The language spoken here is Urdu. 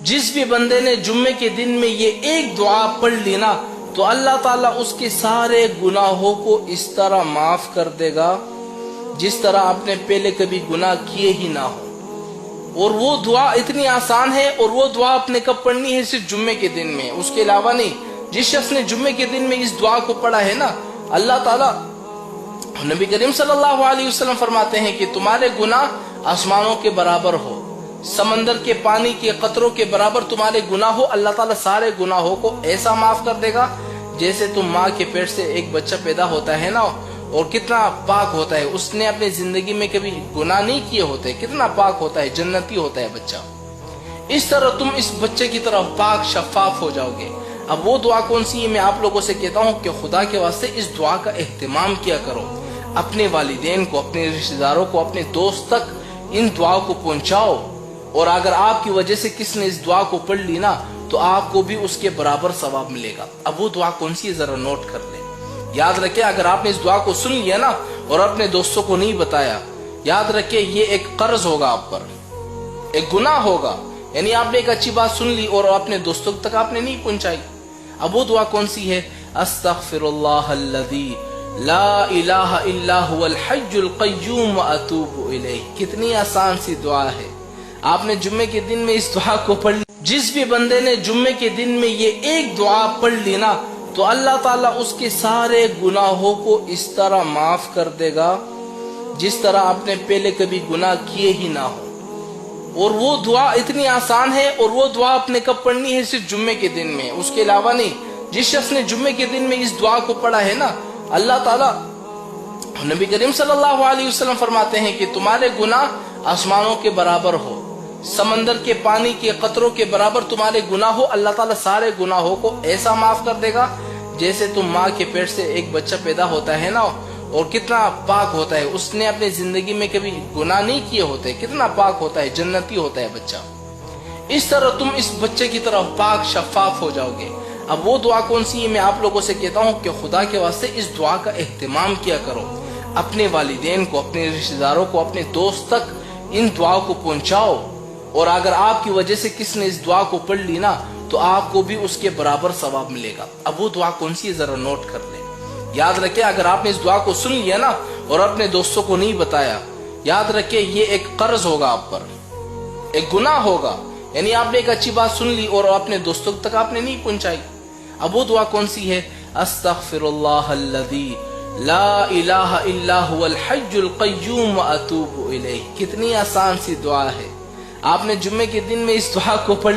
جس بھی بندے نے جمعے کے دن میں یہ ایک دعا پڑھ لی نا تو اللہ تعالیٰ اس کے سارے گناہوں کو اس طرح معاف کر دے گا جس طرح آپ نے پہلے کبھی گناہ کیے ہی نہ ہو۔ اور وہ دعا اتنی آسان ہے، اور وہ دعا آپ نے کب پڑھنی ہے؟ صرف جمعے کے دن میں، اس کے علاوہ نہیں۔ جس شخص نے جمعے کے دن میں اس دعا کو پڑھا ہے نا، اللہ تعالیٰ، نبی کریم صلی اللہ علیہ وسلم فرماتے ہیں کہ تمہارے گناہ آسمانوں کے برابر ہو، سمندر کے پانی کے قطروں کے برابر تمہارے گناہ ہو، اللہ تعالیٰ سارے گناہوں کو ایسا معاف کر دے گا جیسے تم ماں کے پیٹ سے ایک بچہ پیدا ہوتا ہے نا، اور کتنا پاک ہوتا ہے، اس نے اپنی زندگی میں کبھی گناہ نہیں کیے ہوتے، کتنا پاک ہوتا ہے، جنتی ہوتا ہے بچہ، اس طرح تم اس بچے کی طرح پاک شفاف ہو جاؤ گے۔ اب وہ دعا کون سی ہے؟ میں آپ لوگوں سے کہتا ہوں کہ خدا کے واسطے اس دعا کا اہتمام کیا کرو، اپنے والدین کو، اپنے رشتہ داروں کو، اپنے دوست تک ان دعا کو پہنچاؤ، اور اگر آپ کی وجہ سے کس نے اس دعا کو پڑھ لی نا تو آپ کو بھی اس کے برابر ثواب ملے گا۔ اب وہ دعا کون سی ہے؟ ذرا نوٹ کر لیں، یاد رکھیں۔ اگر آپ نے اس دعا کو سن لیا نا اور اپنے دوستوں کو نہیں بتایا، یاد رکھیں یہ ایک قرض ہوگا آپ پر، ایک گناہ ہوگا، یعنی آپ نے ایک اچھی بات سن لی اور اپنے دوستوں تک آپ نے نہیں پہنچائی۔ اب وہ دعا کون سی ہے؟ استغفر اللہ الذی لا الہ الا هو الحی القیوم واتوب الیہ۔ کتنی آسان سی دعا ہے، آپ نے جمعے کے دن میں اس دعا کو پڑھ لی۔ جس بھی بندے نے جمعے کے دن میں یہ ایک دعا پڑھ لی نا تو اللہ تعالیٰ اس کے سارے گناہوں کو اس طرح معاف کر دے گا جس طرح آپ نے پہلے کبھی گناہ کیے ہی نہ ہو۔ اور وہ دعا اتنی آسان ہے، اور وہ دعا آپ نے کب پڑھنی ہے؟ صرف جمعے کے دن میں، اس کے علاوہ نہیں۔ جس شخص نے جمعے کے دن میں اس دعا کو پڑھا ہے نا، اللہ تعالیٰ، نبی کریم صلی اللہ علیہ وسلم فرماتے ہیں کہ تمہارے گناہ آسمانوں کے برابر ہو، سمندر کے پانی کے قطروں کے برابر تمہارے گناہ ہو، اللہ تعالیٰ سارے گناہوں کو ایسا معاف کر دے گا جیسے تم ماں کے پیٹ سے ایک بچہ پیدا ہوتا ہے نا، اور کتنا پاک ہوتا ہے، اس نے اپنی زندگی میں کبھی گناہ نہیں کیے ہوتے، کتنا پاک ہوتا ہے، جنتی ہوتا ہے بچہ، اس طرح تم اس بچے کی طرح پاک شفاف ہو جاؤ گے۔ اب وہ دعا کون سی ہے؟ میں آپ لوگوں سے کہتا ہوں کہ خدا کے واسطے اس دعا کا اہتمام کیا کرو، اپنے والدین کو، اپنے رشتہ داروں کو، اپنے دوست تک ان دعا کو پہنچاؤ، اور اگر آپ کی وجہ سے کس نے اس دعا کو پڑھ لی نا تو آپ کو بھی اس کے برابر ثواب ملے گا۔ اب وہ دعا کون سی ہے؟ ذرا نوٹ کر لیں، یاد رکھیں۔ اگر آپ نے اس دعا کو سن لیا نا اور اپنے دوستوں کو نہیں بتایا، یاد رکھیں یہ ایک قرض ہوگا آپ پر، ایک گناہ ہوگا، یعنی آپ نے ایک اچھی بات سن لی اور اپنے دوستوں تک آپ نے نہیں پہنچائی۔ اب وہ دعا کون سی ہے؟ استغفر اللہ الذی لا الہ الا هو الحی القیوم واتوب الیہ۔ کتنی آسان سی دعا ہے، آپ نے جمعے کے دن میں اس دعا کو پڑھ